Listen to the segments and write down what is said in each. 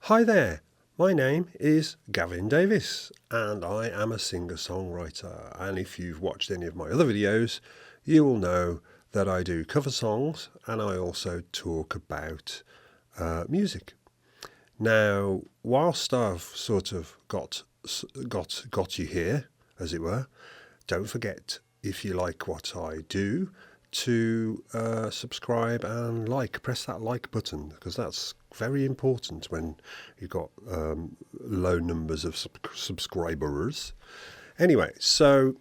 Hi there, my name is Gavin Davies and I am a singer-songwriter, and if you've watched any of my other videos you will know that I do cover songs and I also talk about music. Now, whilst I've sort of got you here, as it were, don't forget, if you like what I do, to subscribe and press that like button, because that's very important when you've got low numbers of subscribers. Anyway, so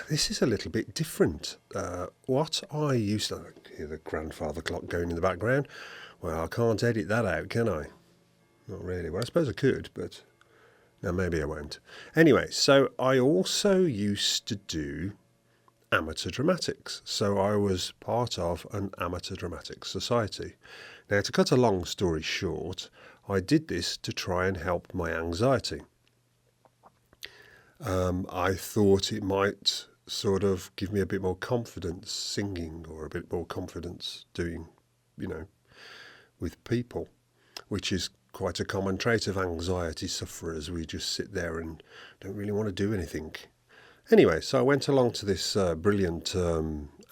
this is a little bit different. What I used to hear the grandfather clock going in the background. Well, I can't edit that out, can I? Not really. Well, I suppose I could, but no, maybe I won't. Anyway, so I also used to do amateur dramatics. So I was part of an amateur dramatic society. Now, to cut a long story short, I did this to try and help my anxiety. I thought it might sort of give me a bit more confidence singing, or a bit more confidence doing, with people, which is quite a common trait of anxiety sufferers. We just sit there and don't really want to do anything. Anyway, so I went along to this brilliant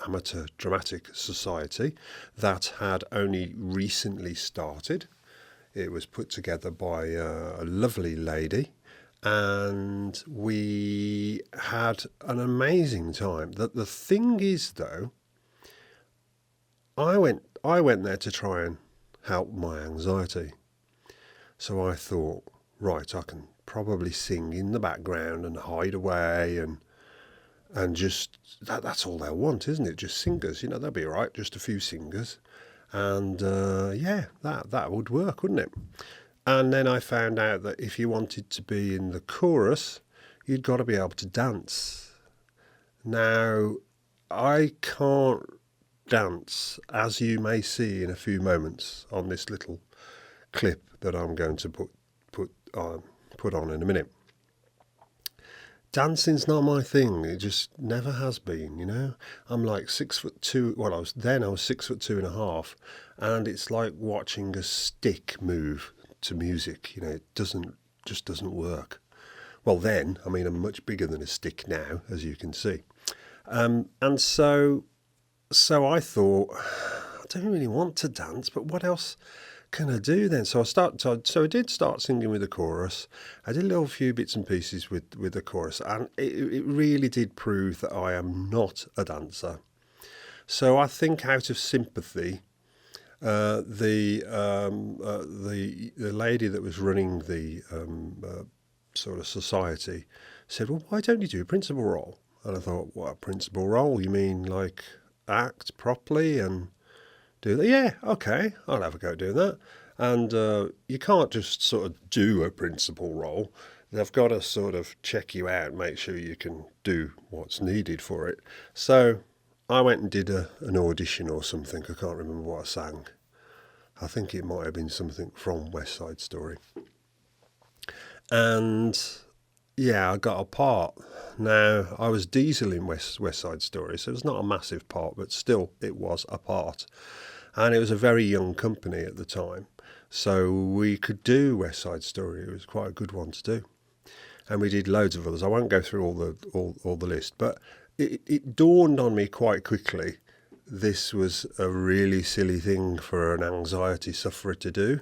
amateur dramatic society that had only recently started. It was put together by a lovely lady, and we had an amazing time. The thing is, though, I went there to try and help my anxiety. So I thought, right, I can probably sing in the background and hide away, and just that's all they'll want, isn't it? Just singers, they'll be all right, just a few singers, and that would work, wouldn't it? And then I found out that if you wanted to be in the chorus, you'd got to be able to dance. Now, I can't dance, as you may see in a few moments on this little clip that I'm going to put on in a minute. Dancing's not my thing. It just never has been, I'm like 6'2". Well, I was 6'2.5", and it's like watching a stick move to music. It just doesn't work. Well, then, I'm much bigger than a stick now, as you can see. And so I thought, I don't really want to dance, but what else can I do then? So I did start singing with the chorus. I did a little few bits and pieces with the chorus, and it really did prove that I am not a dancer. So I think, out of sympathy, the lady that was running the sort of society said, "Well, why don't you do a principal role?" And I thought, "What, a principal role? You mean like act properly and do that?" "Yeah, okay, I'll have a go at doing that." And you can't just sort of do a principal role. They've got to sort of check you out, make sure you can do what's needed for it. So I went and did an audition or something. I can't remember what I sang. I think it might have been something from West Side Story. And yeah, I got a part. Now, I was Diesel in West Side Story, so it was not a massive part, but still it was a part. And it was a very young company at the time, so we could do West Side Story. It was quite a good one to do. And we did loads of others. I won't go through all the list, but it dawned on me quite quickly this was a really silly thing for an anxiety sufferer to do.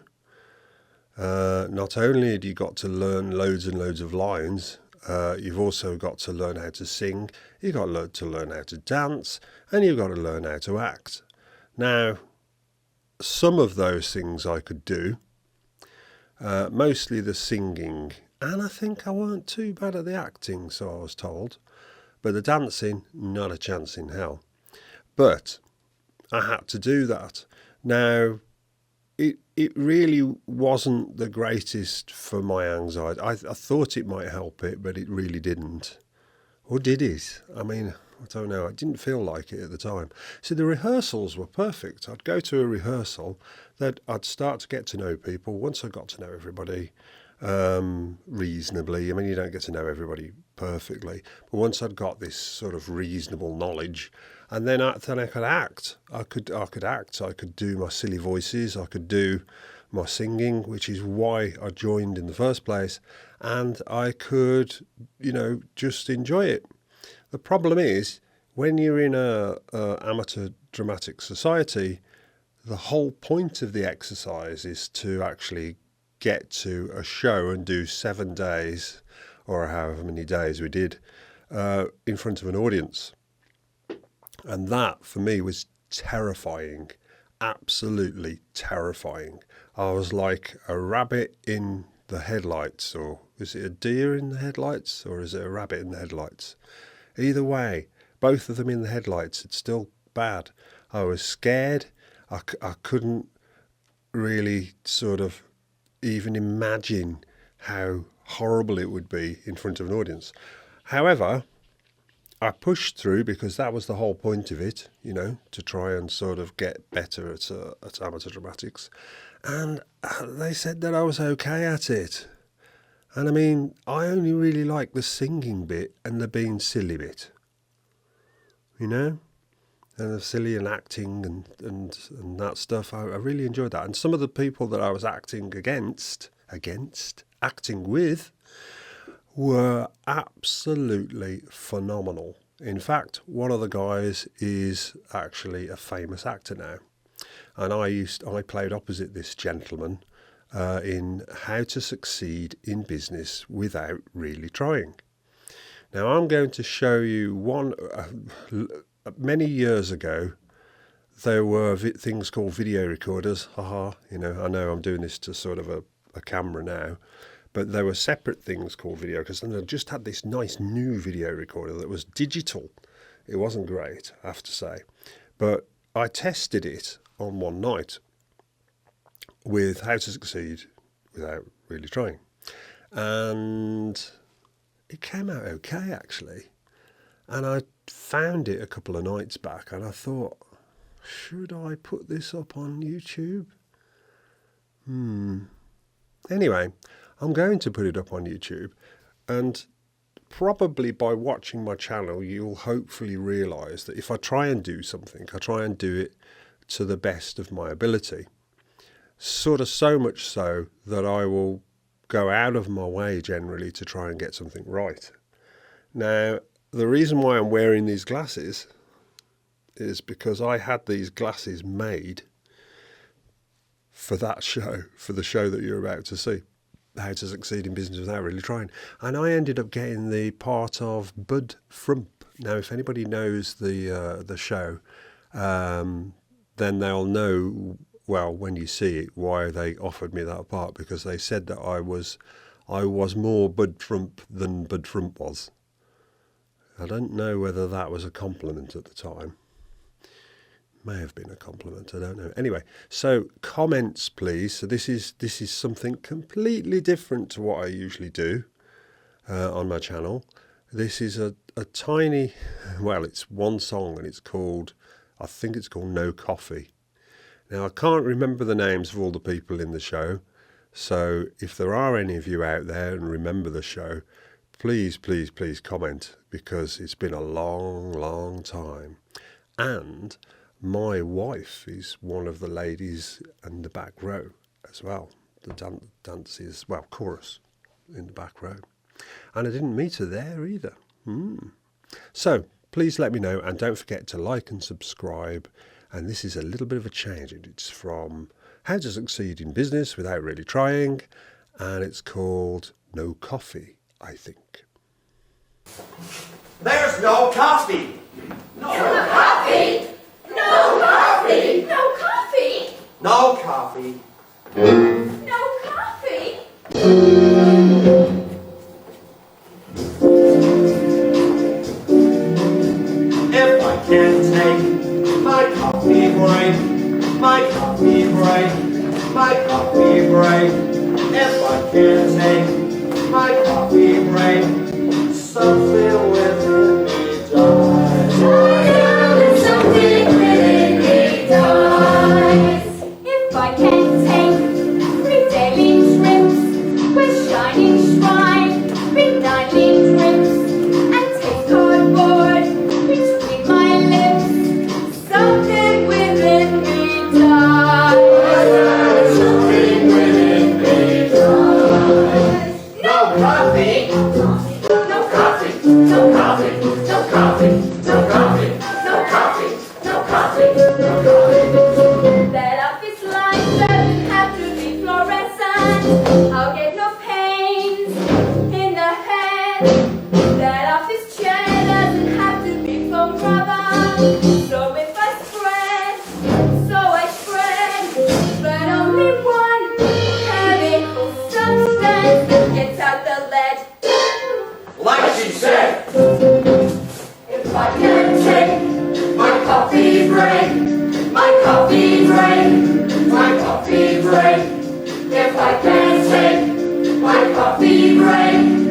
Not only had you got to learn loads and loads of lines, you've also got to learn how to sing, you've got to learn how to dance, and you've got to learn how to act. Now, some of those things I could do, mostly the singing, and I think I weren't too bad at the acting, so I was told. But the dancing, not a chance in hell. But I had to do that. Now, it really wasn't the greatest for my anxiety. I thought it might help it, but it really didn't. Or did it? I don't know. I didn't feel like it at the time. So the rehearsals were perfect. I'd go to a rehearsal, that I'd start to get to know people. Once I got to know everybody reasonably, you don't get to know everybody perfectly, but once I'd got this sort of reasonable knowledge, and then I could act. I could act. I could do my silly voices. I could do my singing, which is why I joined in the first place, and I could, just enjoy it. The problem is, when you're in a amateur dramatic society, the whole point of the exercise is to actually get to a show and do 7 days, or however many days we did, in front of an audience. And that, for me, was terrifying. Absolutely terrifying. I was like a rabbit in the headlights, or is it a deer in the headlights, or is it a rabbit in the headlights? Either way, both of them in the headlights, it's still bad. I was scared. I couldn't really sort of even imagine how horrible it would be in front of an audience. However, I pushed through because that was the whole point of it, to try and sort of get better at amateur dramatics. And they said that I was okay at it. And I mean, I only really like the singing bit and the being silly bit, and the silly and acting and that stuff. I really enjoyed that. And some of the people that I was acting acting with, were absolutely phenomenal. In fact, one of the guys is actually a famous actor now, and I played opposite this gentleman in How to Succeed in Business Without Really Trying. Now, I'm going to show you one. Many years ago, there were things called video recorders. I know I'm doing this to sort of a camera now, but there were separate things called video, because then I just had this nice new video recorder that was digital. It wasn't great, I have to say, but I tested it on one night with How to Succeed Without Really Trying, and it came out okay, actually. And I found it a couple of nights back, and I thought, should I put this up on YouTube? Anyway, I'm going to put it up on YouTube, and probably by watching my channel, you'll hopefully realise that if I try and do something, I try and do it to the best of my ability. Sort of so much so that I will go out of my way generally to try and get something right. Now, the reason why I'm wearing these glasses is because I had these glasses made for that show, for the show that you're about to see, How to Succeed in Business Without Really Trying. And I ended up getting the part of Bud Frump. Now, if anybody knows the show, then they'll know, well, when you see it, why they offered me that part, because they said that I was more Bud Frump than Bud Frump was. I don't know whether that was a compliment at the time. May have been a compliment, I don't know. Anyway, so comments, please. So this is something completely different to what I usually do on my channel. This is a tiny, well, it's one song, and I think it's called No Coffee. Now, I can't remember the names of all the people in the show, so if there are any of you out there and remember the show, please, please, please comment, because it's been a long, long time. And my wife is one of the ladies in the back row as well. The dances, well, chorus in the back row. And I didn't meet her there either. So please let me know, and don't forget to like and subscribe. And this is a little bit of a change. It's from How to Succeed in Business Without Really Trying, and it's called No Coffee, I think. There's no coffee. No coffee. No coffee. No coffee. No coffee. No coffee. If I can't take my coffee break, my coffee break, my coffee break. If I can't take my coffee break, something within me dies. Something within me dies. If I can't take 3 daily trips with shining shrine, 3 nightly trips, and taste cardboard between my lips, something within me dies. Something I'll get no pains in the head. That office chair doesn't have to be foam rubber. So if I spread, but only one chemical substance gets out the lead. Like she said, If I can take my coffee break, my coffee break, my coffee break, if I can take my coffee break.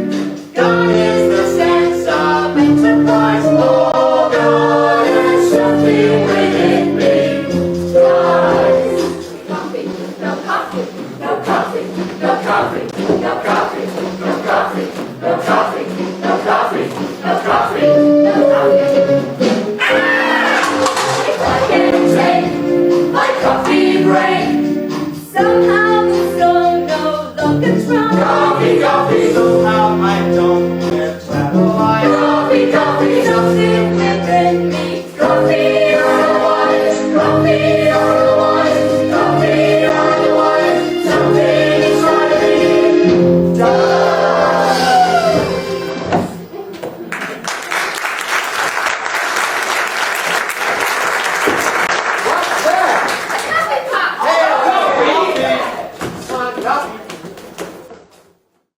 gone is the sense of enterprise. Oh God, there's something within me. Guys, coffee, no coffee, no coffee, no coffee, no coffee, no coffee, no coffee, no coffee, no coffee, no coffee. If I can take My coffee break, somehow the soul no longer drunk. coffee, coffee. Somehow I don't get satellite. Coffee, coffee, something within me. Coffee,